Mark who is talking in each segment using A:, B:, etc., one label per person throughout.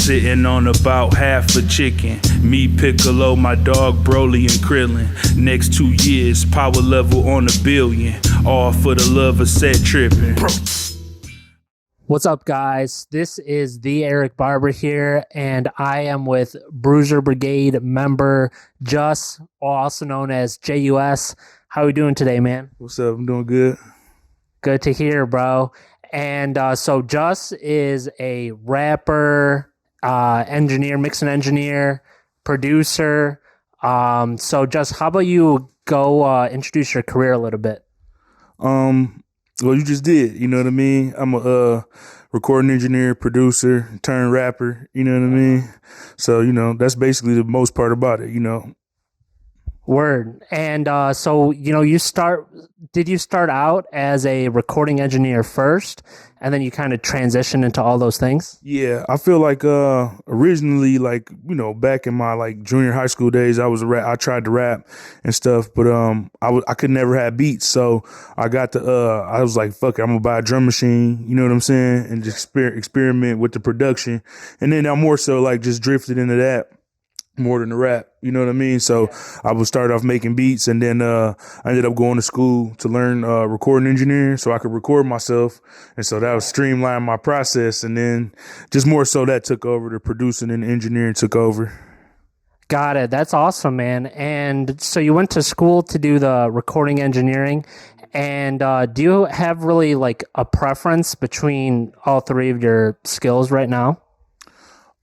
A: Sitting on about half a chicken. Me, Piccolo, my dog Broly and Krillin. Next 2 years, power level on 1 billion. All for the love of set tripping.
B: What's up, guys? This is the Eric Barber here, and I am with Bruiser Brigade member J.U.S, also known as J.U.S. How are you doing today, man?
A: What's up? I'm doing good.
B: Good to hear, bro. And so J.U.S is a rapper, engineer, mixing engineer, producer. So J.U.S, how about you go introduce your career a little bit?
A: Well, you just did, you know what I mean? I'm a recording engineer, producer, turned rapper, you know what I mean? So, you know, that's basically the most part about it, you know.
B: Word. And so, you know, did you start out as a recording engineer first, and then you kind of transition into all those things?
A: Yeah, I feel like originally, like, you know, back in my like junior high school days, I tried to rap and stuff, but I could never have beats, so I was like, fuck it, I'm gonna buy a drum machine, you know what I'm saying, and just experiment with the production, and then I more so like just drifted into that more than the rap, you know what I mean? So I would start off making beats, and then I ended up going to school to learn recording engineering so I could record myself. And so that was streamline my process, and then just more so that took over, the producing and engineering took over.
B: Got it. That's awesome, man. And so you went to school to do the recording engineering, and do you have really like a preference between all three of your skills right now?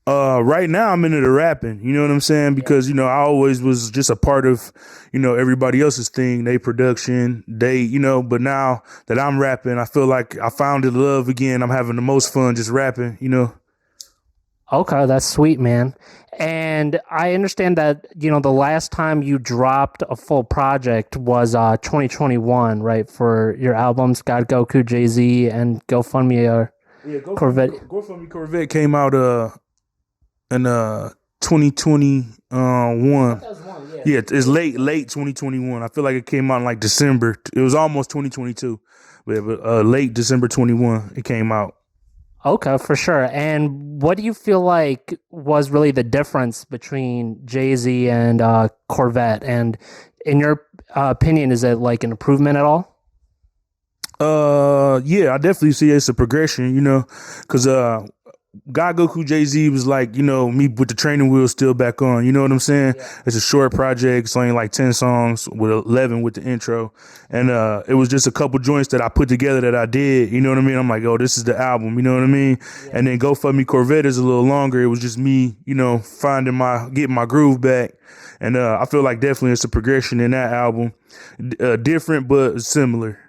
A: Right now I'm into the rapping, you know what I'm saying? Because, you know, I always was just a part of, you know, everybody else's thing, they production, you know, but now that I'm rapping, I feel like I found the love again. I'm having the most fun just rapping, you know?
B: Okay, that's sweet, man. And I understand that, you know, the last time you dropped a full project was 2021, right? For your albums, God Goku, Jay-Z, and GoFundMe or Corvette.
A: GoFundMe Corvette came out in 2021. Yeah, it's late 2021. I feel like it came out in like December. It was almost 2022, but late December 21 it came out.
B: Okay, for sure. And what do you feel like was really the difference between Jay-Z and Corvette? And in your opinion, is it like an improvement at all?
A: Yeah, I definitely see it's a progression, you know, because God Goku Jay-Z was like, you know, me with the training wheels still back on, you know what I'm saying? Yeah. It's a short project, it's only like 10 songs with 11 with the intro. And it was just a couple joints that I put together that I did, you know what I mean? I'm like, oh, this is the album, you know what I mean? Yeah. And then GoFundMe Corvette is a little longer. It was just me, you know, getting my groove back. And I feel like definitely it's a progression in that album. Different, but similar.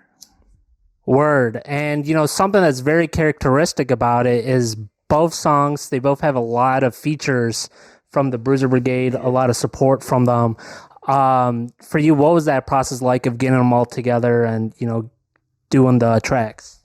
B: Word. And, you know, something that's very characteristic about it is both songs, they both have a lot of features from the Bruiser Brigade, a lot of support from them. For you, what was that process like of getting them all together and, you know, doing the tracks?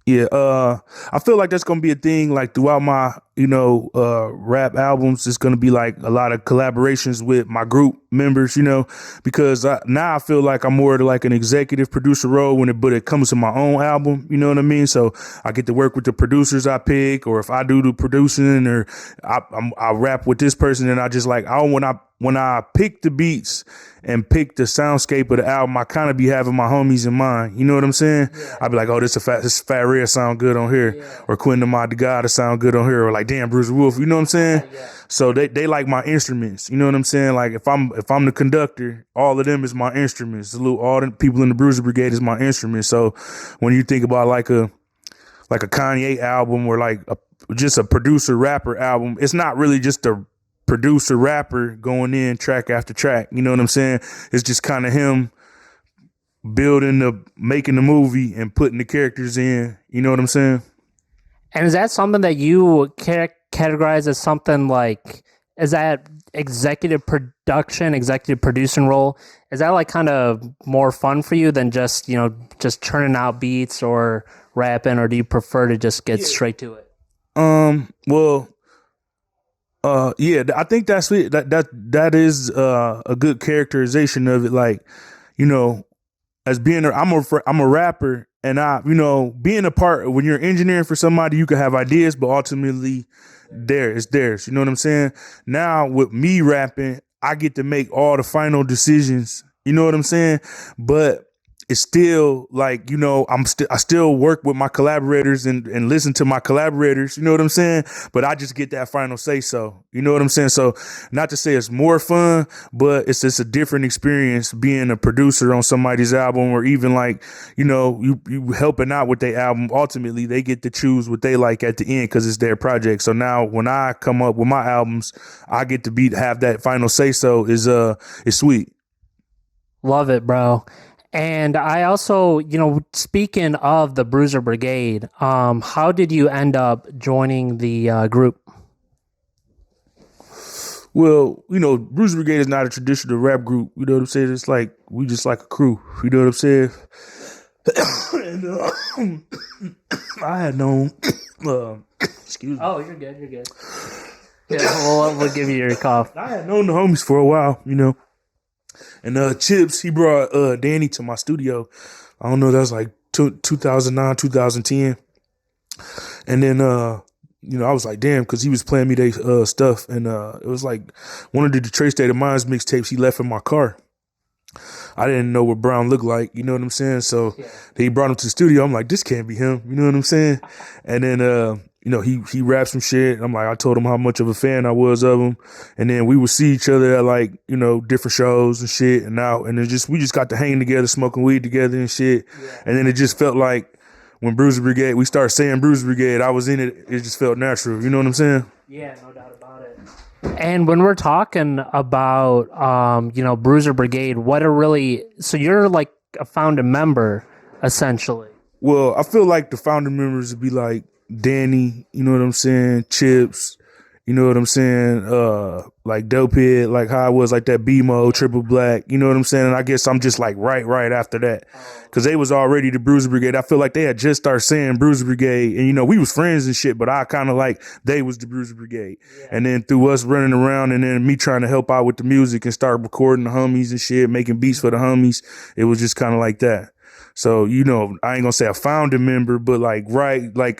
A: Yeah, I feel like that's gonna be a thing like throughout my, you know, rap albums. It's gonna be like a lot of collaborations with my group members, you know, because now I feel like I'm more to like an executive producer role but it comes to my own album, you know what I mean? So I get to work with the producers I pick, or if I do the producing, or I rap with this person, and I just like when I pick the beats and pick the soundscape of the album, I kind of be having my homies in mind. You know what I'm saying? Yeah. I be like, oh, this Fat Red sound good on here, or Quentin the God sound good on here, or like, damn, Bruce Wolf. You know what I'm saying? Yeah. So they like my instruments. You know what I'm saying? Like if I'm the conductor, all of them is my instruments. All the people in the Bruiser Brigade is my instruments. So when you think about like a Kanye album, or like just a producer rapper album, it's not really just a producer rapper going in track after track, you know what I'm saying? It's just kind of him making the movie and putting the characters in, you know what I'm saying?
B: And is that something that you categorize as something like, is that executive production, executive producing role? Is that like kind of more fun for you than just, you know, just churning out beats or rapping, or do you prefer to just get straight to it?
A: Well, yeah, I think that's it. That is a good characterization of it. Like, you know, as being I'm a rapper, and being a part when you're engineering for somebody, you can have ideas, but ultimately it's theirs. You know what I'm saying? Now with me rapping, I get to make all the final decisions. You know what I'm saying? But it's still like, I still work with my collaborators and listen to my collaborators, you know what I'm saying? But I just get that final say so. You know what I'm saying? So not to say it's more fun, but it's just a different experience being a producer on somebody's album, or even like, you helping out with their album. Ultimately, they get to choose what they like at the end because it's their project. So now when I come up with my albums, I get to have that final say so is sweet.
B: Love it, bro. And I also, speaking of the Bruiser Brigade, how did you end up joining the group?
A: Well, Bruiser Brigade is not a traditional rap group. You know what I'm saying? It's like we just like a crew. You know what I'm saying? And I had known. Excuse me.
B: Oh, you're good. You're good. Yeah, we'll give you your cough.
A: I had known the homies for a while, And Chips, he brought Danny to my studio. I don't know, that was like 2009, 2010. And then I was like, damn, because he was playing me they stuff, and it was like one of the Detroit State of Mind's mixtapes he left in my car. I didn't know what Brown looked like, you know what I'm saying? So he brought him to the studio. I'm like, this can't be him, you know what I'm saying? And then he rapped some shit. I'm like, I told him how much of a fan I was of him, and then we would see each other at like different shows and shit, and we just got to hang together, smoking weed together and shit, and then it just felt like when Bruiser Brigade, we started saying Bruiser Brigade, I was in it. It just felt natural. You know what I'm saying?
B: Yeah, no doubt about it. And when we're talking about, Bruiser Brigade, so you're like a founding member, essentially.
A: Well, I feel like the founding members would be like Danny, you know what I'm saying? Chips, you know what I'm saying? Like Dopehead, like how I was like that BMO, Triple Black, you know what I'm saying? And I guess I'm just like right after that. Cause they was already the Bruiser Brigade. I feel like they had just started saying Bruiser Brigade, and we was friends and shit, but I kind of like they was the Bruiser Brigade. Yeah. And then through us running around and then me trying to help out with the music and start recording the homies and shit, making beats for the homies, it was just kind of like that. So, I ain't gonna say a founding member, but like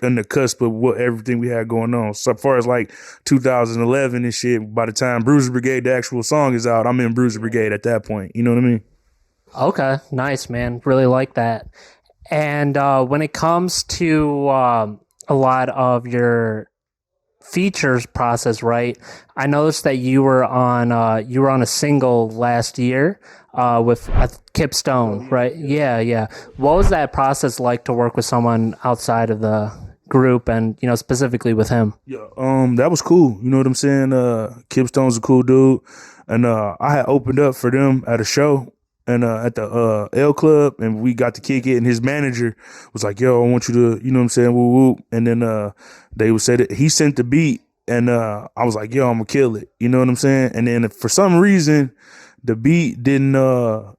A: on the cusp of what everything we had going on. So far as like 2011 and shit, by the time Bruiser Brigade, the actual song is out, I'm in Bruiser Brigade at that point. You know what I mean?
B: Okay, nice, man. Really like that. And when it comes to a lot of your features process, right? I noticed that you were on a single last year with Kip Stone, right? Yeah. What was that process like to work with someone outside of the group, and specifically with him?
A: Yeah, that was cool. You know what I'm saying? Kip Stone's a cool dude, and I had opened up for them at a show. And at the L Club, and we got to kick it, and his manager was like, yo, I want you to, you know what I'm saying, woo woo. And then they would say that he sent the beat, and I was like, yo, I'm gonna kill it, you know what I'm saying? And then for some reason, the beat didn't the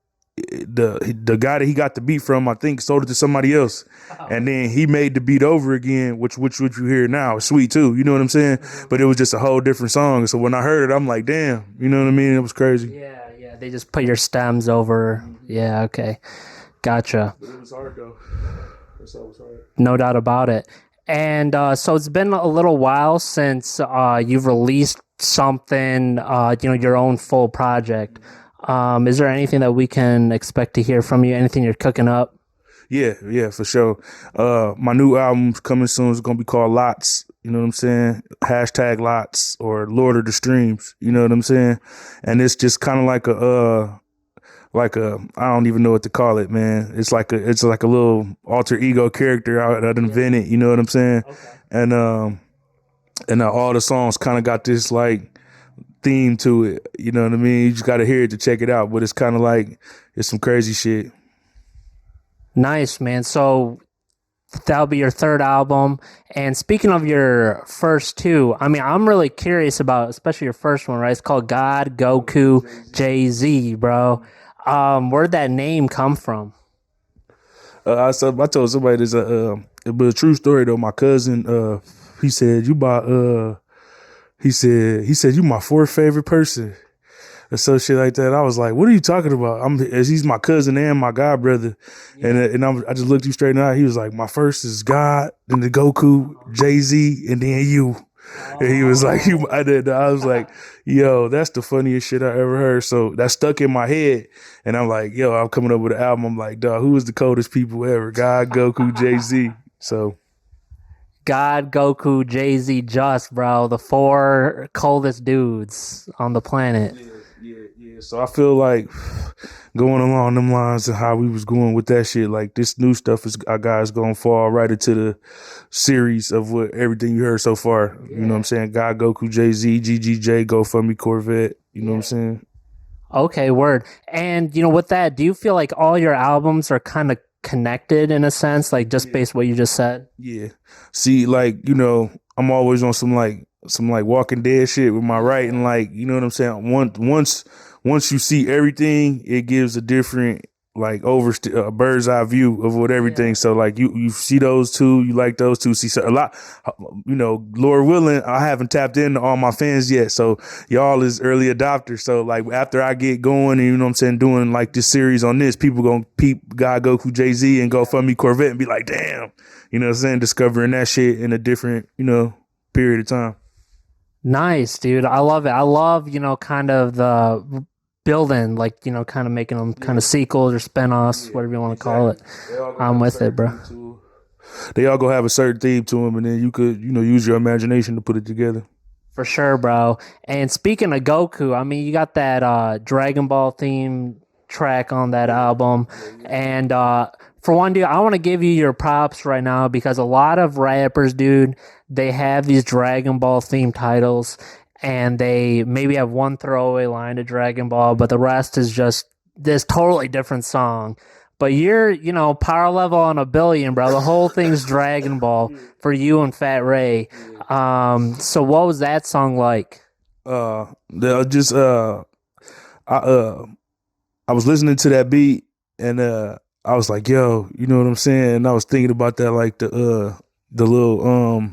A: guy that he got the beat from, I think, sold it to somebody else. And then he made the beat over again, which you hear now is sweet too, you know what I'm saying? But it was just a whole different song. So when I heard it, I'm like, damn, you know what I mean? It was crazy.
B: Yeah. They just put your stems over. Yeah, okay. Gotcha.
A: But it was hard though. That's always hard.
B: No doubt about it. And so it's been a little while since you've released something, your own full project. Is there anything that we can expect to hear from you? Anything you're cooking up?
A: Yeah, for sure. My new album's coming soon. It's gonna be called Lots. You know what I'm saying? Hashtag Lots, or Lord of the Streams. You know what I'm saying? And it's just kind of like a I don't even know what to call it, man. It's like a little alter ego character I'd invented. You know what I'm saying? Okay. And all the songs kind of got this like theme to it. You know what I mean? You just got to hear it to check it out. But it's kind of like it's some crazy shit.
B: Nice, man. So that'll be your third album. And speaking of your first two, I mean, I'm really curious about, especially your first one, right? It's called God, Goku, Jay-Z, bro. Where'd that name come from?
A: I told somebody this. It was a true story though. My cousin, he said you my fourth favorite person. or some shit like that. I was like, "What are you talking about?" He's my cousin and my god brother, I just looked you straight in the eye. He was like, "My first is God, then the Goku, Jay-Z, and then you." And he was like, "You," I was like, "Yo, that's the funniest shit I ever heard." So that stuck in my head, and I'm like, "Yo, I'm coming up with an album." I'm like, "Dog, who is the coldest people ever? God, Goku, Jay-Z." So
B: God, Goku, Jay-Z, Just, bro, the four coldest dudes on the planet.
A: yeah. So I feel like going along them lines and how we was going with that shit, like this new stuff is our guys gonna fall right into the series of what everything you heard so far. You know what I'm saying? God, Goku, Jay-Z, GGJ, GoFundMe, Corvette. You know what I'm saying?
B: Okay, word. And with that, do you feel like all your albums are kind of connected in a sense, like just based what you just said?
A: Yeah. See, like, I'm always on some Walking Dead shit with my writing, like, you know what I'm saying? Once you see everything, it gives a different like a bird's eye view of what everything. So like you see those two, you like those two, see so a lot, Lord willing, I haven't tapped into all my fans yet. So y'all is early adopters. So like after I get going and you know what I'm saying, doing like this series on this, people gonna peep God, Goku, Jay-Z and GoFundMe, Corvette and be like, damn, you know what I'm saying, discovering that shit in a different, period of time.
B: Nice, dude. I love it. I love, kind of the building, like, kind of making them kind of sequels or spin-offs, whatever you want to call it. I'm with it, bro.
A: They all gonna have a certain theme to them, and then you could, use your imagination to put it together.
B: For sure, bro. And speaking of Goku, I mean, you got that Dragon Ball theme track on that album. And for one, dude, I want to give you your props right now because a lot of rappers, dude, they have these Dragon Ball themed titles and they maybe have one throwaway line to Dragon Ball, but the rest is just this totally different song. But you're, power level on a billion, bro. The whole thing's Dragon Ball for you and Fat Ray. So what was that song like?
A: They'll just I I was listening to that beat and I was like, yo, you know what I'm saying? And I was thinking about that like the little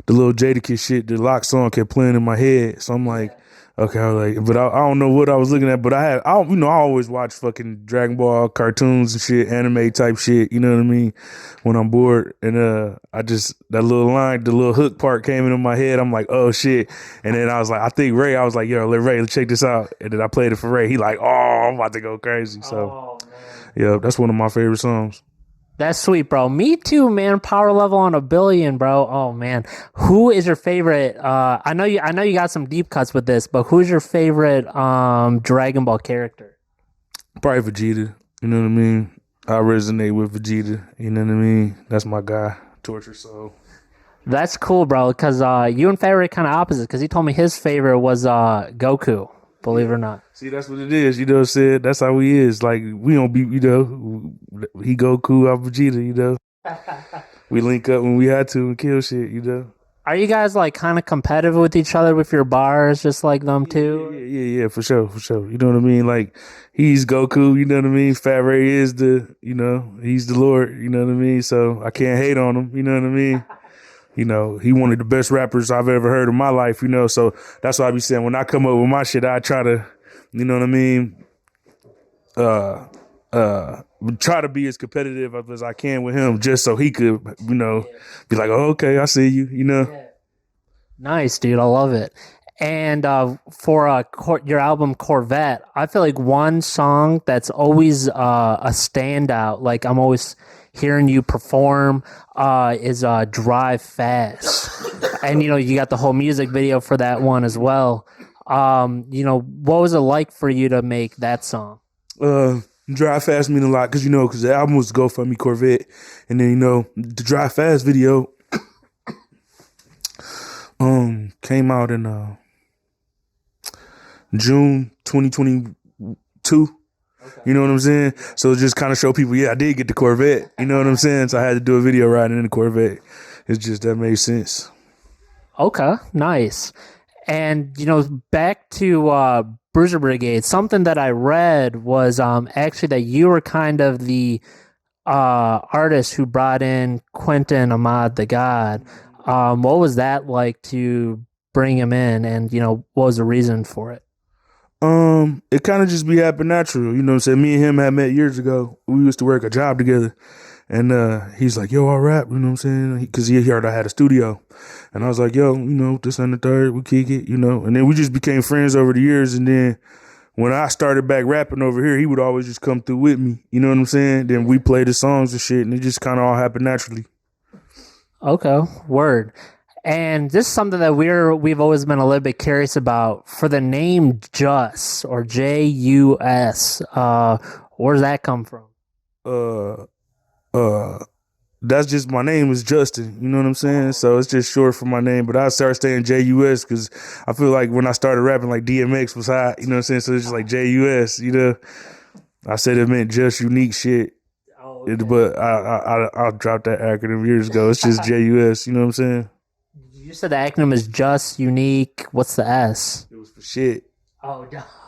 A: Jadakiss shit, the lock song kept playing in my head. So I'm like, okay, I was like, but I don't know what I was looking at, but I always watch fucking Dragon Ball cartoons and shit, anime type shit, you know what I mean? When I'm bored. And that little line, the little hook part came into my head. I'm like, oh shit. And then I was like, I was like, yo, let Ray, check this out. And then I played it for Ray. He like, oh, I'm about to go crazy. So, yeah, that's one of my favorite songs.
B: That's sweet, bro. Me too, man. Power level on a billion, bro. Oh man. Who is your favorite? I know you got some deep cuts with this, but who's your favorite Dragon Ball character?
A: Probably Vegeta. You know what I mean? I resonate with Vegeta. You know what I mean? That's my guy. Torture Soul.
B: That's cool, bro. Because you and Fat Ray kind of opposite. Because he told me his favorite was Goku. Believe it or not.
A: See, that's what it is. You know what I'm saying? That's how he is. Like, we don't be, he Goku, I'm Vegeta, We link up when we had to and kill shit.
B: Are you guys like kind of competitive with each other with your bars, just like them too?
A: Yeah, for sure. You know what I mean? Like, he's Goku, you know what I mean? Fat Ray is he's the Lord, you know what I mean? So I can't hate on him, you know what I mean? He one of the best rappers I've ever heard in my life, so that's why I be saying when I come up with my shit, I try to, you know what I mean? Try to be as competitive as I can with him just so he could, be like, oh, okay, I see you,
B: Nice, dude. I love it. And for your album Corvette, I feel like one song that's always a standout, like I'm always hearing you perform, is Drive Fast. And, you got the whole music video for that one as well. What was it like for you to make that song?
A: Drive Fast mean a lot because the album was GoFundMe Corvette. And then, the Drive Fast video came out in June 2022. Okay. You know what I'm saying? So just kind of show people, I did get the Corvette. You know what I'm saying? So I had to do a video riding in the Corvette. It's just that made sense.
B: Okay, nice. And back to Bruiser Brigade. Something that I read was actually that you were kind of the artist who brought in Quentin Ahmad the God. What was that like to bring him in, and what was the reason for it?
A: It kind of just be happen natural. You know what I'm saying? Me and him had met years ago. We used to work a job together. And he's like, yo, I rap, you know what I'm saying? Because he heard I had a studio. And I was like, yo, this and the third, we kick it, And then we just became friends over the years. And then when I started back rapping over here, he would always just come through with me. You know what I'm saying? Then we played the songs and shit. And it just kind of all happened naturally.
B: Okay, word. And this is something that we've always been a little bit curious about. For the name J.U.S or J.U.S, where does that come from?
A: Uh, uh, that's just my name is Justin. You know what I'm saying? So it's just short for my name. But I started saying J.U.S because I feel like when I started rapping, like DMX was hot. You know what I'm saying? So it's just like J.U.S. I said it meant just unique shit.
B: Oh, okay.
A: But I dropped that acronym years ago. It's just J.U.S. You know what I'm saying?
B: You said the acronym is just unique. What's the S?
A: It was for shit.
B: Oh,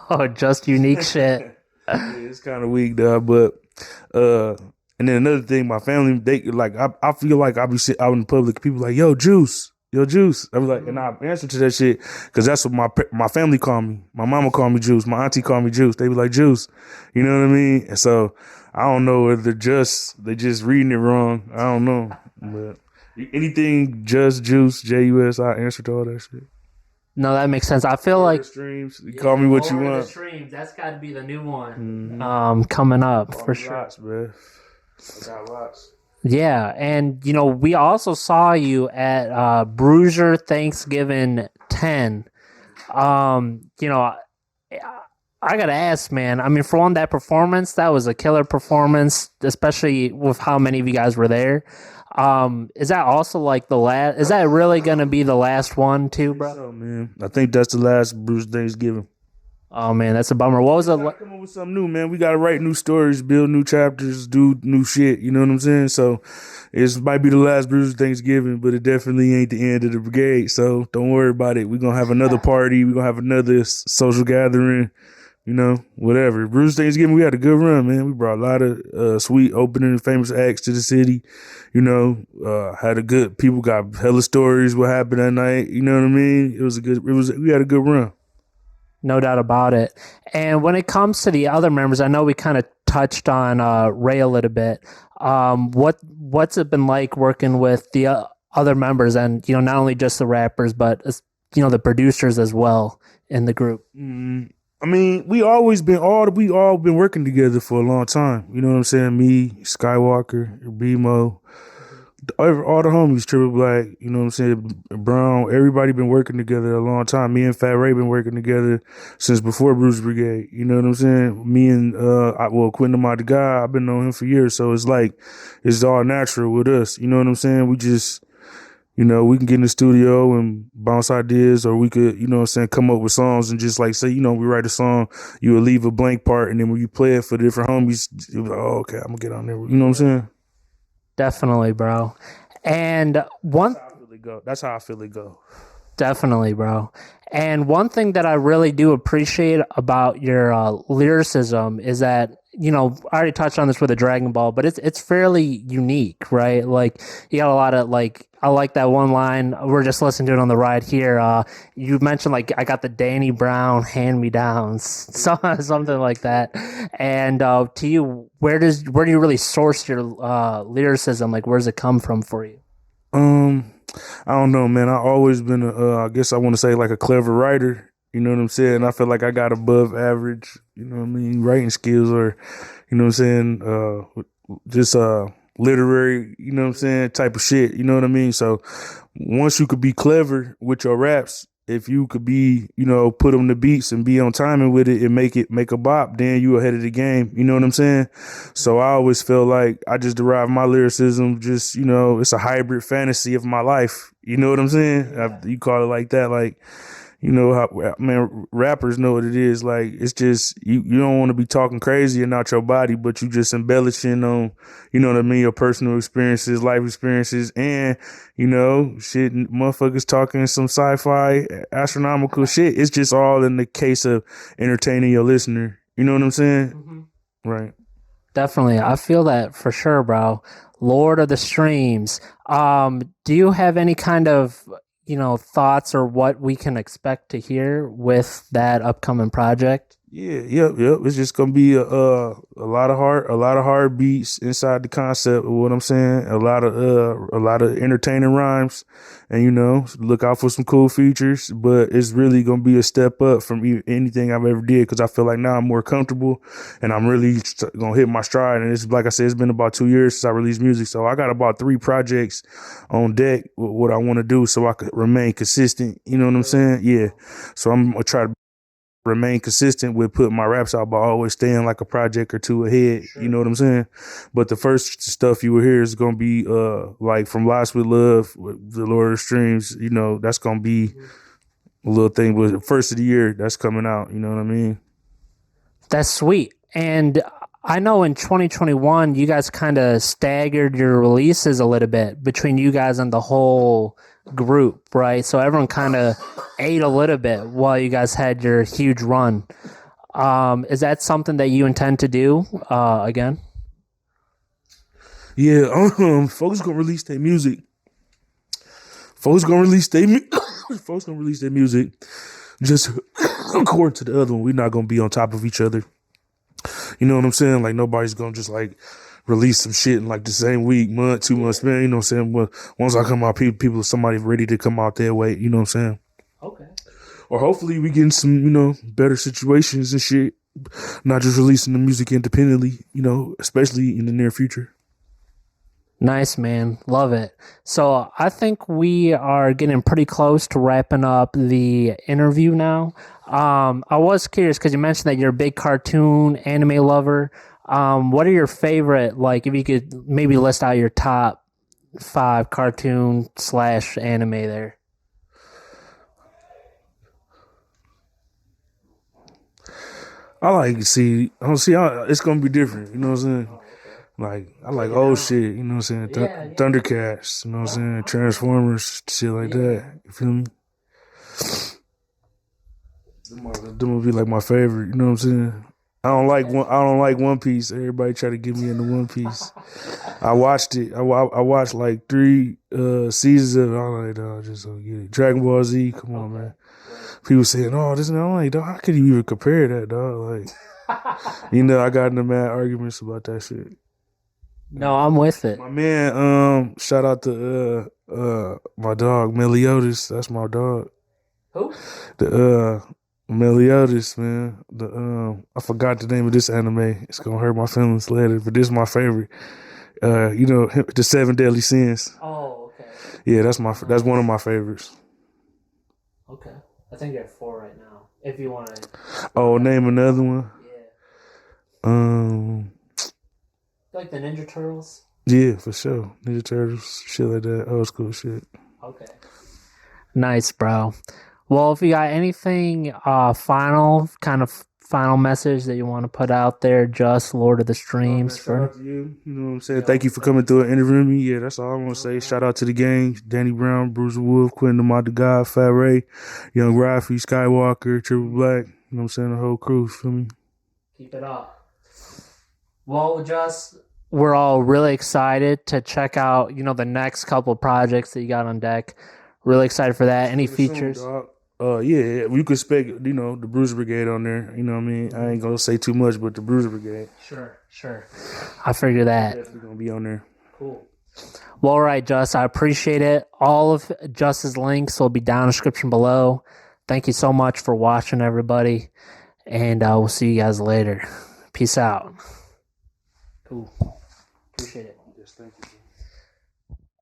B: oh, just unique shit.
A: Yeah, it's kind of weak, though. But and then another thing, my family, they like I feel like I be sitting out in the public, people like, yo, Juice. Yo, Juice. I be like, and I answer to that shit because that's what my family call me. My mama call me Juice. My auntie call me Juice. They be like Juice. You know what I mean? And so I don't know whether they just reading it wrong. I don't know. But anything just Juice, J.U.S, I answer to all that shit.
B: No, that makes sense. I feel like
A: streams. You call me what you want.
B: The streams. That's got to be the new one. Coming up for sure.
A: Lots, man. I got lots.
B: Yeah, and we also saw you at Bruiser Thanksgiving 10. I gotta ask, man. I mean, for one, that performance, that was a killer performance, especially with how many of you guys were there. Is that also like the last? Is that really gonna be the last one too, bro?
A: So, man, I think that's the last Bruce Thanksgiving.
B: Oh man, that's a bummer. What was it?
A: Come up with something new, man. We gotta write new stories, build new chapters, do new shit. You know what I'm saying? So it might be the last Bruce Thanksgiving, but it definitely ain't the end of the brigade. So don't worry about it. We're gonna have another party. We're gonna have another social gathering. Whatever. Bruce Thanksgiving, we had a good run, man. We brought a lot of sweet opening and famous acts to the city. Had a good, people got hella stories what happened that night. You know what I mean? We had a good run.
B: No doubt about it. And when it comes to the other members, I know we kind of touched on Ray a little bit. What's it been like working with the other members and, not only just the rappers, but, the producers as well in the group?
A: Mm-hmm. I mean, we all been working together for a long time. You know what I'm saying? Me, Skywalker, BMO, all the homies, Triple Black, you know what I'm saying? Brown, everybody been working together a long time. Me and Fat Ray been working together since before Bruiser Brigade. You know what I'm saying? Me and Quentin the guy, I've been knowing him for years, so it's like it's all natural with us. You know what I'm saying? We just we can get in the studio and bounce ideas, or we could, come up with songs and just like say, we write a song, you would leave a blank part, and then when you play it for the different homies, you're like, oh, okay, I'm gonna get on there. You know what I'm saying?
B: Definitely, bro. And
A: that's how I feel it go.
B: Definitely, bro. And one thing that I really do appreciate about your lyricism is that, I already touched on this with the Dragon Ball, but it's fairly unique, right? Like, you got a lot of, I like that one line. We're just listening to it on the ride here. You mentioned, I got the Danny Brown hand-me-downs, something like that. And to you, where do you really source your lyricism? Like, where does it come from for you?
A: I don't know, man. I always been I guess I want to say like a clever writer. You know what I'm saying? I feel like I got above average, writing skills, or, what I'm saying? Just literary, what I'm saying, type of shit. You know what I mean? So once you could be clever with your raps, if you could be, put them to beats and be on timing with it and make a bop, then you ahead of the game. You know what I'm saying? So I always feel like I just derive my lyricism, just, it's a hybrid fantasy of my life. You know what I'm saying? You call it like that, like, rappers know what it is. Like, it's just, you don't want to be talking crazy and not your body, but you just embellishing on, what I mean, your personal experiences, life experiences, and, shit, motherfuckers talking some sci-fi, astronomical shit. It's just all in the case of entertaining your listener. You know what I'm saying? Mm-hmm. Right.
B: Definitely. I feel that for sure, bro. Lord of the Streams. Do you have any kind of, thoughts or what we can expect to hear with that upcoming project?
A: Yeah, yep. It's just gonna be a lot of hard beats inside the concept of what I'm saying. A lot of entertaining rhymes, and look out for some cool features. But it's really gonna be a step up from anything I've ever did because I feel like now I'm more comfortable, and I'm really gonna hit my stride. And it's like I said, it's been about 2 years since I released music, so I got about 3 projects on deck with what I want to do, so I could remain consistent. You know what I'm saying? Yeah. So I'm gonna try to remain consistent with putting my raps out, but always staying like a project or two ahead. Sure. You know what I'm saying? But the first stuff you will hear is gonna be like from Lost with Love, with the Lord of the Streams. That's gonna be a little thing. But the first of the year, that's coming out. You know what I mean?
B: That's sweet. And I know in 2021, you guys kind of staggered your releases a little bit between you guys and the whole group, right? So everyone kind of ate a little bit while you guys had your huge run. Is that something that you intend to do again?
A: Yeah, folks gonna release their music. Folks gonna release their music just according to the other one. We're not gonna be on top of each other. You know what I'm saying? Like nobody's gonna just like release some shit in like the same week, month, 2 months, man. You know what I'm saying? Well, once I come out, people, somebody ready to come out their way. You know what I'm saying?
B: Okay.
A: Or hopefully we get in some, better situations and shit. Not just releasing the music independently, especially in the near future.
B: Nice, man. Love it. So I think we are getting pretty close to wrapping up the interview now. I was curious because you mentioned that you're a big cartoon anime lover. What are your favorite, like, if you could maybe list out your top 5 cartoon / anime there?
A: I like it's gonna be different. You know what I'm saying? Like I like old shit. You know what I'm saying? Thundercats. You know what I'm saying? Transformers, shit like that. You feel me? Them would be like my favorite. You know what I'm saying? I don't like One Piece. Everybody try to get me into One Piece. I watched it. I watched like 3 seasons of it. I'm like, dog, just don't get it. Dragon Ball Z. Come on, man. People saying, "Oh, this," and I'm like, dog, how could you even compare that, dog? Like, I got into mad arguments about that shit.
B: No, I'm with it.
A: My man, shout out to my dog Meliodas. That's my dog.
B: Who?
A: The Meliodas, man. I forgot the name of this anime. It's gonna hurt my feelings later, but this is my favorite. The 7 Deadly Sins.
B: Oh, okay.
A: Yeah, that's one of my favorites.
B: Okay. I think you're at 4 right now. If you want to.
A: Oh, name another one.
B: Yeah. Like the Ninja Turtles?
A: Yeah, for sure. Ninja Turtles, shit like that. Old school shit.
B: Okay. Nice, bro. Well, if you got anything final message that you want to put out there, just Lord of the Streams.
A: Shout out to you. You know what I'm saying? Thank you for coming through and interviewing me. Yeah, that's all I want to say. Shout out to the gang. Danny Brown, Bruiser Wolf, Quentin Lamont the God, Fat Ray, Young Rafi, Skywalker, Triple Black. You know what I'm saying? The whole crew. Feel me?
B: Keep it up. Well, we're all really excited to check out, the next couple projects that you got on deck. Really excited for that. Any features?
A: Yeah, you could expect, the Bruiser Brigade on there. You know what I mean? I ain't gonna say too much, but the Bruiser Brigade.
B: Sure. I figured that.
A: Definitely gonna be on there.
B: Cool. Well, all right, Just, I appreciate it. All of Just's links will be down in the description below. Thank you so much for watching, everybody. And we'll see you guys later. Peace out. Cool. Appreciate it.